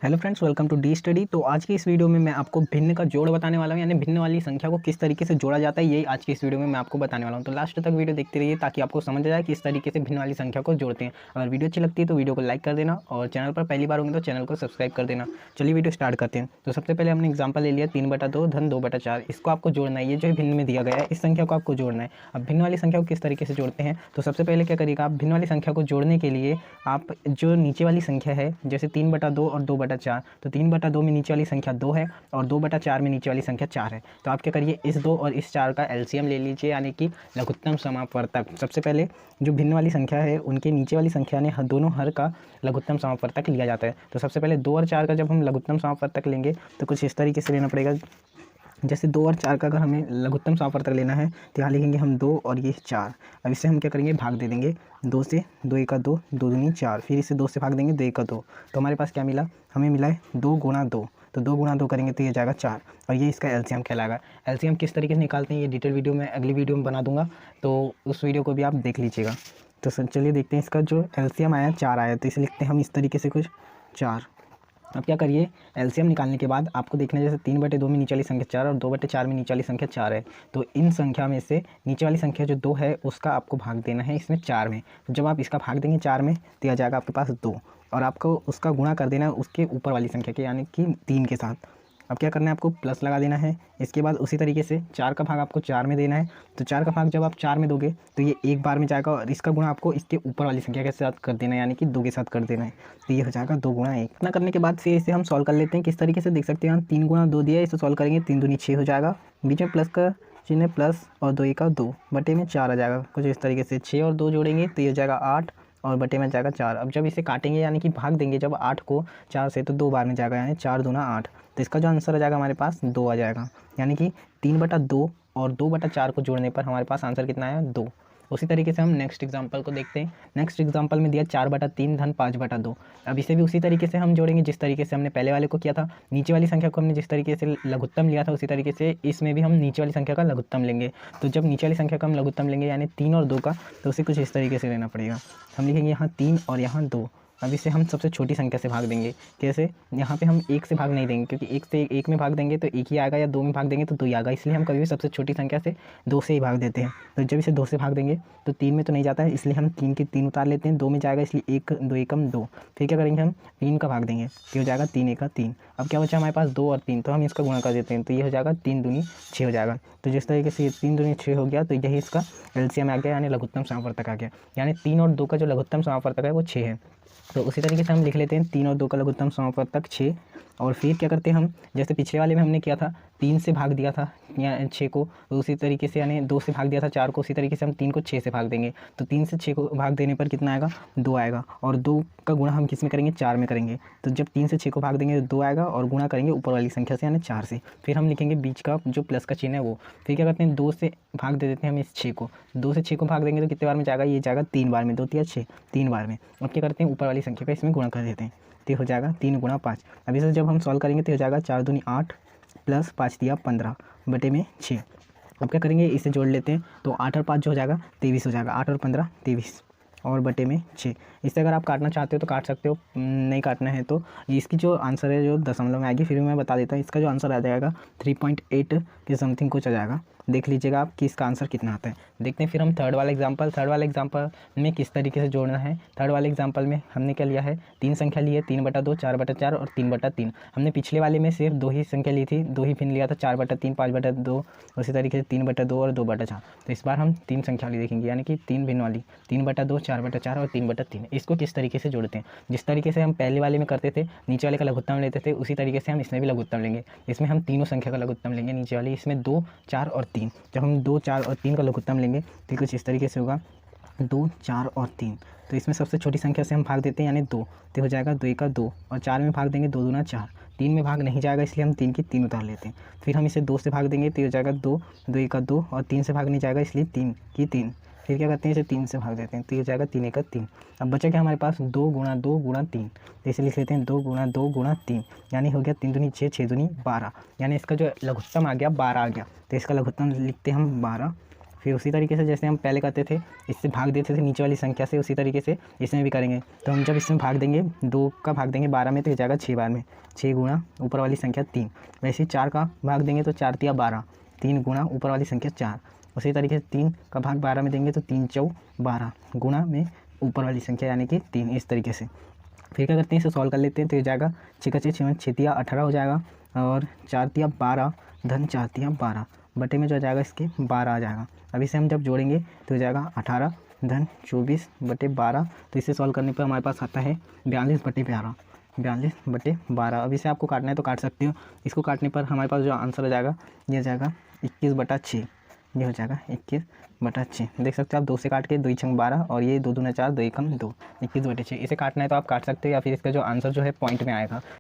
Hello friends, welcome to the study. तो आज की इस वीडियो में मैं आपको भिन्न का जोड़ बताने वाला हूं, यानी भिन्न वाली संख्या को किस तरीके से जोड़ा जाता है, यही आज की इस वीडियो में मैं आपको बताने वाला हूं। तो लास्ट तक वीडियो देखते रहिए ताकि आपको समझ आ जाए कि इस तरीके से भिन्न वाली संख्या को जोड़ते हैं। अगर वीडियो अच्छी लगती है तो वीडियो को लाइक कर देना और चैनल पर पहली बार होंगे तो चैनल को सब्सक्राइब कर देना। चलिए वीडियो स्टार्ट करते हैं। तो सबसे पहले हमने एग्जाम्पल ले लिया 3/2 धन 2/4। इसको आपको जोड़ना है, ये जो भिन्न में दिया गया है इस संख्या को आपको जोड़ना है। अब भिन्न वाली संख्या को किस तरीके से जोड़ते हैं, तो सबसे पहले क्या करिएगा, आप भिन्न वाली संख्या को जोड़ने के लिए आप जो नीचे वाली संख्या है जैसे 3/2 और 2/4, तो 3/2 में नीचे वाली संख्या 2 है और 2/4 में नीचे वाली संख्या 4 है। तो आप क्या करिए, इस 2 और इस 4 का एलसीएम ले लीजिए, यानी कि लघुत्तम समापवर्तक। सबसे पहले जो भिन्न वाली संख्या है उनके नीचे वाली संख्या ने दोनों हर का लघुत्तम समापवर्तक लिया जाता है। तो सबसे पहले 2 और 4 का जब हम लघुत्तम समापवर्तक लेंगे तो कुछ इस तरीके से लेना पड़ेगा। जैसे 2 और 4 का अगर हमें लघुत्तम समापवर्तक लेना है तो यहाँ लिखेंगे हम 2 और ये 4। अब इससे हम क्या करेंगे, भाग दे देंगे 2 से, 2 1 2, 2 दूनी 4, फिर इसे 2 से भाग देंगे 2 1 2। तो हमारे पास क्या मिला, हमें मिला है 2 गुणा 2। तो 2 गुणा 2 करेंगे तो ये जाएगा 4 और ये इसका एलसीएम कहलाएगा। एलसीएम किस तरीके से निकालते हैं ये डिटेल वीडियो में अगली वीडियो में बना दूंगा, तो उस वीडियो को भी आप देख लीजिएगा। तो चलिए देखते हैं, इसका जो एलसीएम आया 4 आया, तो इसे लिखते हैं हम इस तरीके से कुछ 4। अब क्या करिए, एलसीएम निकालने के बाद आपको देखना है जैसे 3/2 में नीचे वाली संख्या 4 और 2/4 में नीचे वाली संख्या 4 है। तो इन संख्या में से नीचे वाली संख्या जो 2 है उसका आपको भाग देना है इसमें 4 में। तो जब आप इसका भाग देंगे 4 में तो आ जाएगा आपके पास 2, और आपको उसका गुणा कर देना है उसके ऊपर वाली संख्या के, यानी कि 3 के साथ। अब क्या करना है, आपको प्लस लगा देना है। इसके बाद उसी तरीके से 4 का भाग आपको 4 में देना है। तो 4 का भाग जब आप 4 में दोगे तो ये एक बार में जाएगा और इसका गुणा आपको इसके ऊपर वाली संख्या के साथ कर देना है, यानी कि 2 के साथ कर देना है। तो ये हो जाएगा 2 गुणा 1। इतना करने के बाद फिर इसे हम सॉल्व कर लेते हैं। किस तरीके से देख सकते हैं, हम 3 गुणा 2 दिया, इसे सॉल्व करेंगे 3 दूनी 6 हो जाएगा, बीच में प्लस का चिन्ह प्लस और 2 1 2 बटे में 4 आ जाएगा। कुछ इस तरीके से 6 और 2 जोड़ेंगे तो ये हो जाएगा 8 और बटे में जाएगा 4। अब जब इसे काटेंगे यानी कि भाग देंगे जब 8 को 4 से, तो 2 बार में जाएगा, यानी 4 दूना 8। तो इसका जो आंसर आ जाएगा हमारे पास 2 आ जाएगा, यानी कि 3/2 और 2/4 को जोड़ने पर हमारे पास आंसर कितना आया, 2। उसी तरीके से हम नेक्स्ट एग्जांपल को देखते हैं। नेक्स्ट एग्जांपल में दिया 4/3 धन 5/2। अब इसे भी उसी तरीके से हम जोड़ेंगे जिस तरीके से हमने पहले वाले को किया था। नीचे वाली संख्या को हमने जिस तरीके से लघुत्तम लिया था उसी तरीके से इसमें भी हम नीचे वाली संख्या का लघुत्तम लेंगे। तो जब नीचे वाली संख्या का हम लघुत्तम लेंगे यानी 3 और 2 का, तो उसे कुछ इस तरीके से लेना पड़ेगा। हम लिखेंगे यहाँ 3 और यहाँ 2। अब इसे हम सबसे छोटी संख्या से भाग देंगे। कैसे, यहाँ पे हम 1 से भाग नहीं देंगे, क्योंकि 1 से 1 में भाग देंगे तो 1 ही आएगा, या 2 में भाग देंगे तो 2 ही आएगा, इसलिए हम कभी भी सबसे छोटी संख्या से 2 से ही भाग देते हैं। तो जब इसे 2 से भाग देंगे तो 3 में तो नहीं जाता है, इसलिए हम 3 के 3 उतार लेते हैं, 2 में जाएगा इसलिए 1 2 एकम 2। फिर क्या करेंगे, हम 3 का भाग देंगे तो हो जाएगा 3 1 3। अब क्या बचा हमारे पास 2 और 3, तो हम इसका गुणा कर देते हैं, तो ये हो जाएगा 3 दूनी 6 हो जाएगा। तो जिस तरीके से 3 दूनी 6 हो गया तो यही इसका एलसीएम आ गया, यानी लघुत्तम समापवर्तक आ गया। यानी 3 और 2 का जो लघुत्तम समापवर्तक है वो 6 है। तो उसी तरीके से हम लिख लेते हैं 3 और 2 का लघुत्तम समापवर्तक 6। और फिर क्या करते हैं हम, जैसे पिछले वाले में हमने किया था 3 से भाग दिया था या 6 को, तो उसी तरीके से यानी 2 से भाग दिया था 4 को, उसी तरीके से हम 3 को 6 से भाग देंगे। तो 3 से 6 को भाग देने पर कितना आएगा, 2 आएगा, और 2 का गुणा हम किस में करेंगे, 4 में करेंगे। तो जब 3 से 6 को भाग देंगे तो 2 आएगा और गुणा करेंगे ऊपर वाली संख्या से यानी 4 से। फिर हम लिखेंगे बीच का जो प्लस का चिन्ह है वो। फिर क्या करते हैं, 2 से भाग दे देते हैं हम इस 6 को। 2 से 6 को भाग देंगे तो कितने बार में जाएगा, ये जाएगा 3 बार में, 2 3 6, 3 बार में। अब क्या करते हैं, ऊपर वाली संख्या का इसमें गुणा कर देते हैं, तो हो जाएगा 3 गुणा 5। अब इसे जब हम सॉल्व करेंगे तो हो जाएगा 4 दूनी 8 प्लस 5 दिया 15 बटे में 6। अब क्या करेंगे, इसे जोड़ लेते हैं, तो 8 और 5 जो हो जाएगा 23 हो जाएगा, 8 और 15 23 और बटे में 6। इससे अगर आप काटना चाहते हो तो काट सकते हो, नहीं काटना है तो इसकी जो आंसर है जो दशमलव में आएगी, फिर मैं बता देता हूँ। इसका जो आंसर आ जाएगा 3.8 के समथिंग कुछ आ जाएगा। देख लीजिएगा आप कि इसका आंसर कितना आता है। देखते हैं फिर हम थर्ड वाला एग्जाम्पल में किस तरीके से जोड़ना है। थर्ड वाले एग्जाम्पल में हमने क्या लिया है, 3 संख्या ली है, 3/2 4/4 और 3/3। हमने पिछले वाले में सिर्फ 2 ही संख्या ली थी, 2 ही फिर लिया था, 4/3 5/2, उसी तरीके से 3/2 और 2/4। तो इस बार हम 3 संख्या वाली देखेंगे, यानी कि 3 भिन्न वाली, 3/2 4/4 और 3/3। इसको किस तरीके से जोड़ते हैं, जिस तरीके से हम पहले वाले में करते थे, नीचे वाले का लघुत्तम लेते थे, उसी तरीके से हम इसमें भी लघुत्तम लेंगे। इसमें हम तीनों संख्या का लघुत्तम लेंगे, नीचे वाली इसमें 2 4 और 3। जब हम 2 4 और 3 का लघुत्तम लेंगे तो कुछ इस तरीके से होगा, 2 4 और 3। तो इसमें सबसे छोटी संख्या से हम भाग देते हैं, यानी 2, तो हो जाएगा 2 1 2, और 4 में भाग देंगे 2 दूना 4। 3 में भाग नहीं जाएगा इसलिए हम 3 की 3 उतार लेते हैं। फिर हम इसे 2 से भाग देंगे तो हो जाएगा 2 2 1 2, और 3 से भाग नहीं जाएगा इसलिए 3 की 3। फिर क्या करते हैं, इसे 3 से भाग देते हैं तो हो जाएगा 3 1 3। अब बचा क्या हमारे पास, 2 गुणा 2 गुणा 3। तो इसे लिख लेते हैं 2 गुणा 2 गुणा 3, यानी हो गया 3 दूनी 6 6 दूनी 12, यानी इसका जो लघुत्तम आ गया 12 आ गया। तो इसका लघुत्तम लिखते हैं हम 12। फिर उसी तरीके से जैसे हम पहले करते थे, इससे भाग देते थे नीचे वाली संख्या से, उसी तरीके से इसमें भी करेंगे। तो हम जब इसमें भाग देंगे 2 का भाग देंगे 12 में तो हो जाएगा 6 बार में, 6 गुणा ऊपर वाली संख्या 3। वैसे ही 4 का भाग देंगे तो 4 तिया 12, 3 गुणा ऊपर वाली संख्या 4। उसी तरीके से 3 का भाग 12 में देंगे तो 3 चौ 12 गुणा में ऊपर वाली संख्या यानी कि 3। इस तरीके से फिर क्या करते हैं, इसे सॉल्व कर लेते हैं। तो हो जाएगा 6 का 6 6 तिया 18 हो जाएगा, और 4 तिया 12 धन 4 तिया 12 बटे में जो आ जाएगा इसके 12 आ जाएगा। अब इसे हम जब जोड़ेंगे तो हो जाएगा 18 धन 24 बटे 12। तो इसे सॉल्व करने पर हमारे पास आता है 42 बटे 12, 42 बटे 12। अब इसे आपको काटना है तो काट सकते हो। इसको काटने पर हमारे पास जो आंसर आ जाएगा ये आ जाएगा 21 बटा 6, ये हो जाएगा 21 बटा 6। देख सकते हो आप 2 से काट के 2 छंग 12 और ये 2 दूना 4 2 एकम 2, 21 बटे 6। इसे काटना है तो आप काट सकते हो, या फिर इसका जो आंसर जो है पॉइंट में आएगा।